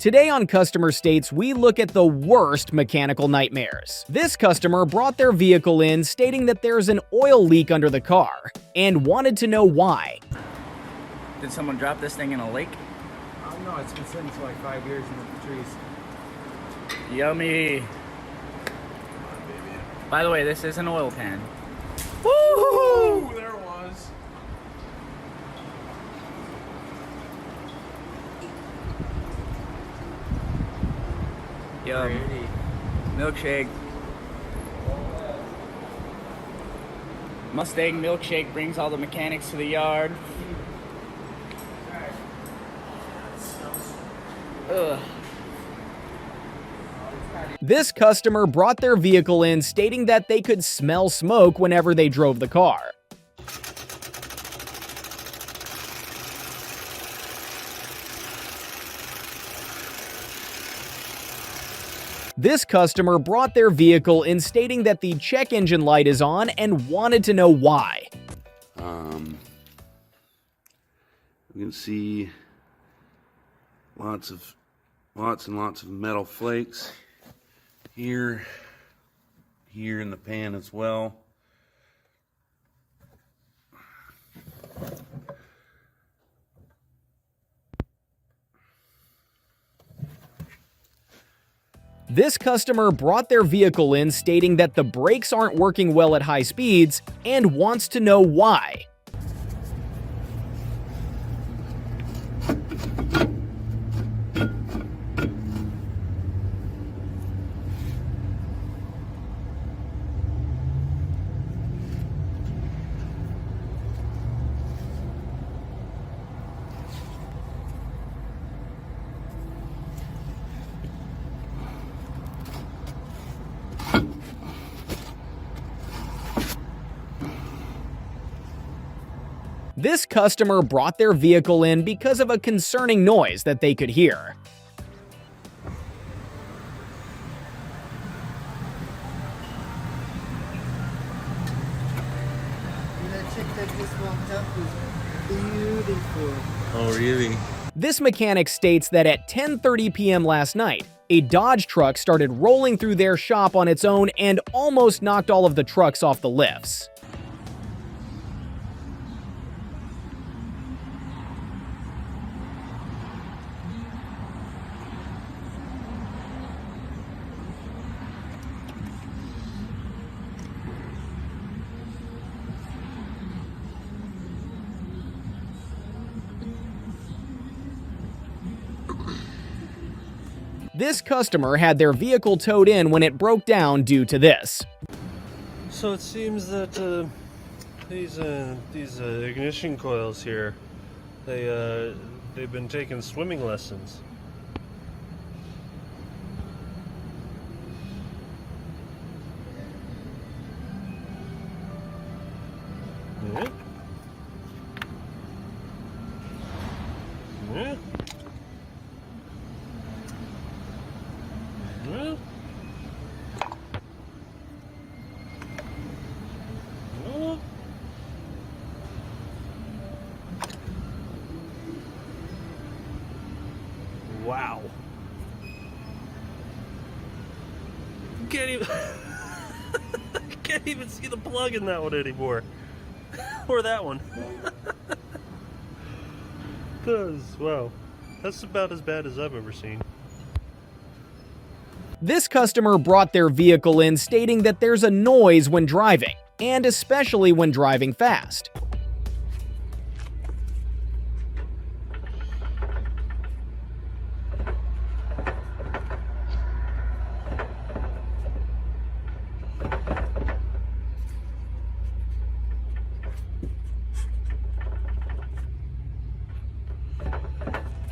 Today on Customer States, we look at the worst mechanical nightmares. This customer brought their vehicle in stating that there's an oil leak under the car and wanted to know why. Did someone drop this thing in a lake? No, it's been sitting for like 5 years in the trees. Yummy. By the way, this is an oil pan. Woo! There it was. Yum. Pretty. Milkshake. Mustang milkshake brings all the mechanics to the yard. Ugh. This customer brought their vehicle in stating that they could smell smoke whenever they drove the car. This customer brought their vehicle in stating that the check engine light is on and wanted to know why. You can see lots and lots of metal flakes here in the pan as well. This customer brought their vehicle in stating that the brakes aren't working well at high speeds and wants to know why. This customer brought their vehicle in because of a concerning noise that they could hear. That chick that just walked up was beautiful. Oh, really? This mechanic states that at 10:30 p.m. last night, a Dodge truck started rolling through their shop on its own and almost knocked all of the trucks off the lifts. This customer had their vehicle towed in when it broke down due to this. So it seems that these ignition coils here, they've been taking swimming lessons. Yeah. Yeah. Yeah. Oh. Wow. Can't even can't even see the plug in that one anymore. Or that one. Wow. That's about as bad as I've ever seen. This customer brought their vehicle in stating that there's a noise when driving, and especially when driving fast.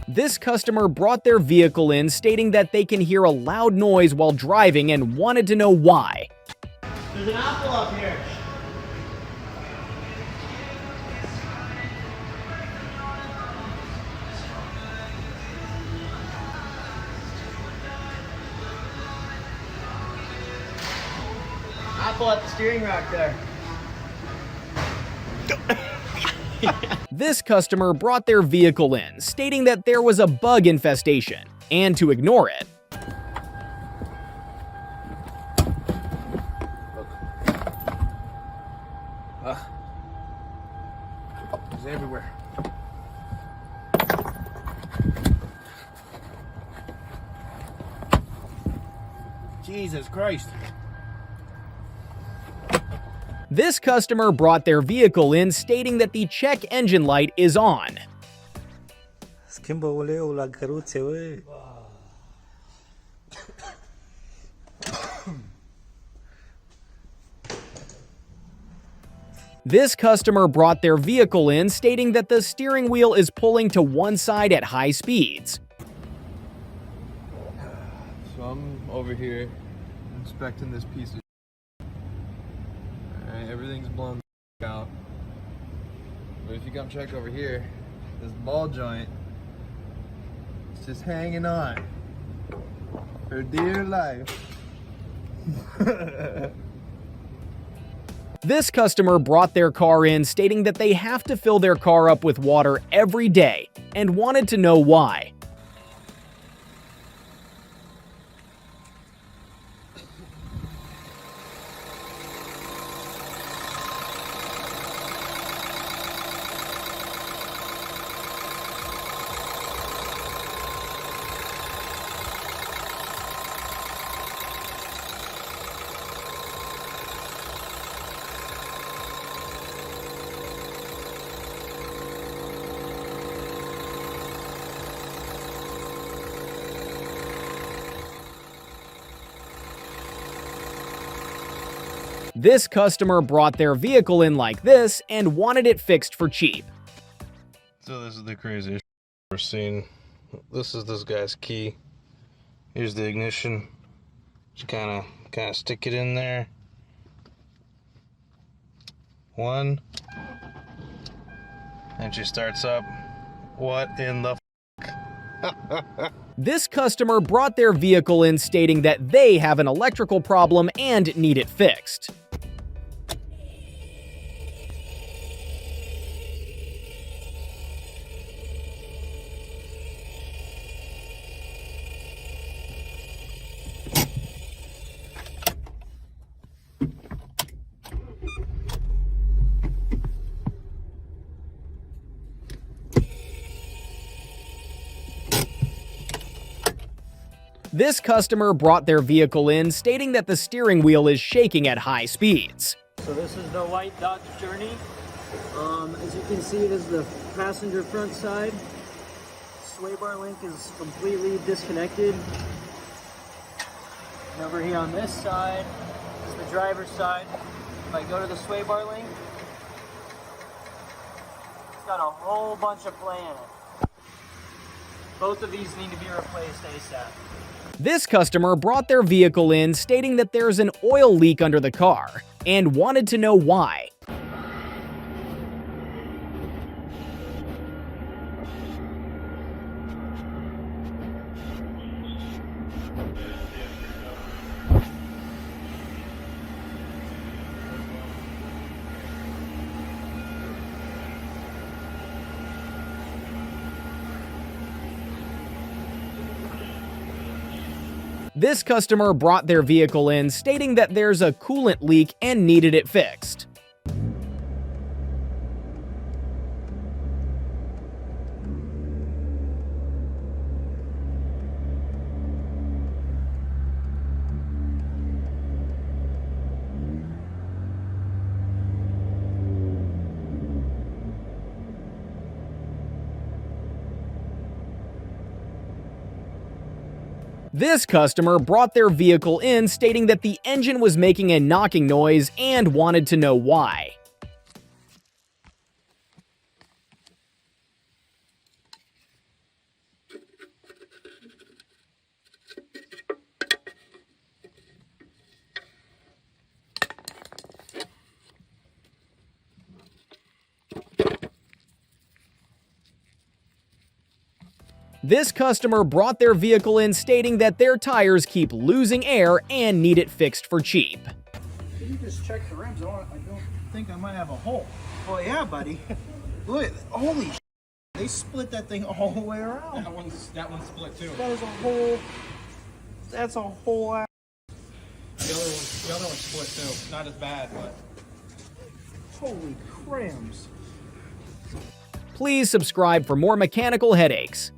This customer brought their vehicle in stating that they can hear a loud noise while driving and wanted to know why. There's an apple up here. Apple at the steering rack there. This customer brought their vehicle in, stating that there was a bug infestation, and to ignore it. It's everywhere. Jesus Christ. This customer brought their vehicle in stating that the check engine light is on. This customer brought their vehicle in stating that the steering wheel is pulling to one side at high speeds. So I'm over here inspecting this piece of Alright, everything's blown out. But if you come check over here, this ball joint is just hanging on for dear life. This customer brought their car in stating that they have to fill their car up with water every day and wanted to know why. This customer brought their vehicle in like this and wanted it fixed for cheap. So this is the craziest I've ever seen. This is this guy's key. Here's the ignition. Just kind of stick it in there. One. And she starts up. What in the This customer brought their vehicle in stating that they have an electrical problem and need it fixed. This customer brought their vehicle in stating that the steering wheel is shaking at high speeds. So this is the white Dodge Journey. As you can see, this is the passenger front side. Sway bar link is completely disconnected. And over here on this side is the driver's side. If I go to the sway bar link, it's got a whole bunch of play in it. Both of these need to be replaced ASAP. This customer brought their vehicle in stating that there's an oil leak under the car and wanted to know why. This customer brought their vehicle in stating that there's a coolant leak and needed it fixed. This customer brought their vehicle in stating that the engine was making a knocking noise and wanted to know why. This customer brought their vehicle in stating that their tires keep losing air and need it fixed for cheap. Can you just check the rims? I don't think I might have a hole. Well, yeah, buddy. Look, holy They split that thing all the way around. That one's split too. That is a whole. That's a whole. The other one's split too. Not as bad, but Holy crams. Please subscribe for more mechanical headaches.